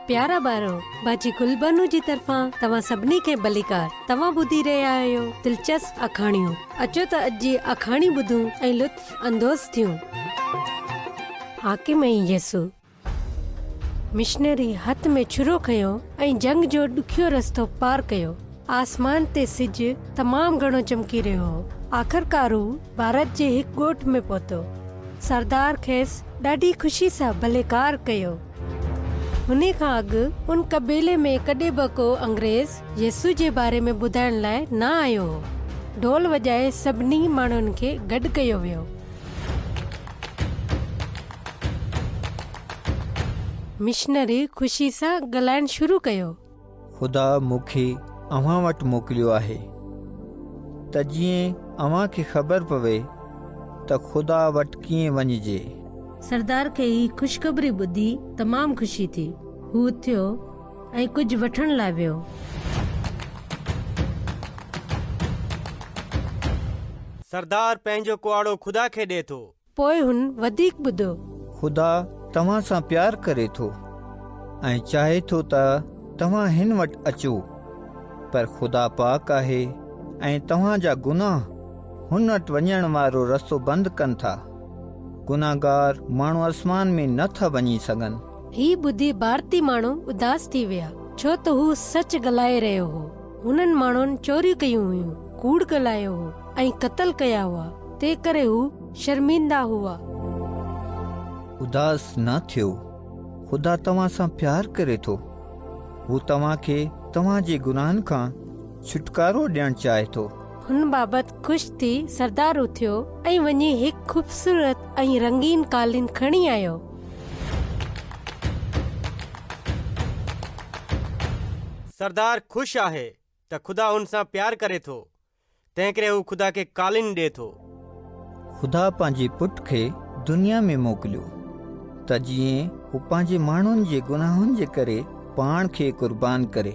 प्यारा बारो, बाजी गुलबानू जी तरफा तवा सबनी के भलीकार। तवा बुधी रहा आयो दिलचस्प अखाणियों। अचो त अज जी अखाणी बुधू ऐं लुत्फ अंदोज़ थियूं। हाकिम ऐं यसु। मिशनरी हथ में छुरो खयो ऐं जंग जो ॾुखियो रस्तो पार कयो। आसमान ते सिज तमाम घणो चमकी रहियो हो। आख़िरकार हू भारत जे हिक ॻोठ में पहुतो। सरदार खेसि ॾाढी ख़ुशी सां भलेकार कयो। हुन खां अॻु उन कबीले में कॾहिं बि को अंग्रेज यसु जे बारे में ॿुधाइण लाइ न आयो हो। ढोल वॼाए सभिनी माण्हुनि खे गॾु कयो वियो। मिशनरी ख़ुशी सां ॻाल्हाइण शुरू कयो। ख़ुदा मूंखे अव्हां वटि मोकिलियो आहे त जीअं अव्हां खे ख़बर पवे त ख़ुदा वटि कीअं वञिजे। सरदार खे ही ख़ुशख़बरी ॿुधी तमाम ख़ुशी थी। हू उथियो ऐं कुझु वठण लाइ वियो। सरदार पंहिंजो कुआड़ो ख़ुदा खे ॾे थो। पोइ हुन वधीक ॿुधो। ख़ुदा तव्हां सां प्यार करे थो ऐं चाहे थो त तव्हां हिन वटि अचो, पर ख़ुदा पाक आहे ऐं तव्हां जा गुनाह हुन वटि वञण वारो रस्तो बंदि कनि था। गुनाहगार माण्हू आसमान में नथा वञी सघनि। ही ॿुधी भारती माण्हू उदास थी विया, छो त हू सच ॻाल्हाए रहियो हो। हुननि माण्हुनि चोरियूं कयूं हुयूं, कूड़ ॻाल्हायो हो ऐं क़त्ल कया हुआ। तंहिं करे हू शर्मिंदा हुआ। उदास न थियो। ख़ुदा तव्हां सां प्यार करे थो। हू तव्हां खे तव्हां जे गुनाहनि खां छुटकारो ॾियणु चाहे थो। हुन बाबति ख़ुशि थी सरदार उथियो ऐं वञी हिकु ख़ूबसूरत ऐं रंगीन कालीन खणी आयो। सरदार ख़ुशि आहे त ख़ुदा हुन सां प्यार करे थो, तंहिं करे हू ख़ुदा खे कालीन ॾे थो। ख़ुदा पंहिंजे पुट खे दुनिया में मोकिलियो त जीअं हू पंहिंजे माण्हुनि जे गुनाहनि जे करे पाण खे कुर्बान करे।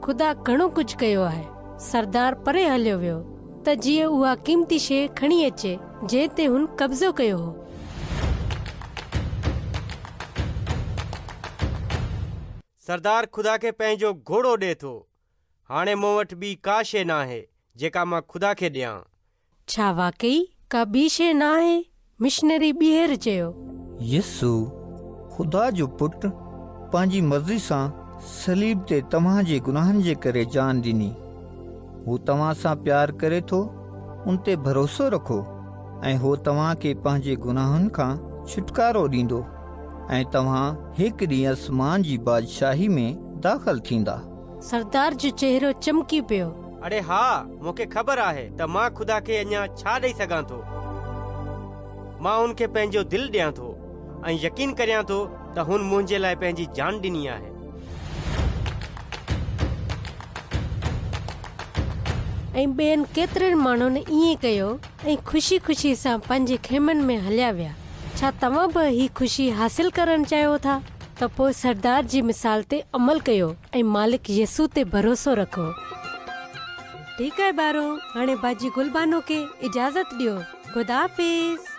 ख़ुदा घणो कुझु कयो आहे। सरदार परे हलियो वियो त जीअं उहा क़ीमती शइ खणी अचे जंहिं ते हुन कब्ज़ो कयो हो। सरदार ख़ुदा खे पंहिंजो घोड़ो ॾे थो। हाणे मूं वटि ॿी का शइ न आहे जेका मां ख़ुदा खे ॾियां। छा वाकई का ॿी शइ न आहे? मिशनरी ॿीहर चयो। यसु ख़ुदा जो पुटु पंहिंजी मर्ज़ी सां सलीब ते तव्हां जे गुनाहनि जे करे जान ॾिनी। हू तव्हां सां प्यार करे थो। उन ते भरोसो रखो ऐं हू तव्हां खे पंहिंजे गुनाहनि खां छुटकारो ॾींदो ऐं तव्हां हिकु ॾींहुं आसमान जी बादशाही में दाख़िल थींदा। सरदार जो चेहरो चमकी पियो। अरे हा, मूंखे ख़बर आहे त मां ख़ुदा खे अञा छा ॾेई सघां थो। मां हुन खे पंहिंजो दिलि ॾियां थो ऐं यकीन करियां थो त हुन मुंहिंजे लाइ पंहिंजी जान ॾिनी आहे। ऐं ॿियनि केतिरनि माण्हुनि ईअं कयो ऐं ख़ुशी ख़ुशी सां पंहिंजे खेमनि में हलिया विया। छा तव्हां बि ही ख़ुशी हासिल करणु चाहियो था त पोइ सरदार जी मिसाल ते अमल कयो ऐं मालिक यसू ते भरोसो रखो। ठीकु आहे बारो, हाणे बाजी गुलबानो खे इजाज़त ॾियो। ख़ुदा हाफ़िज़।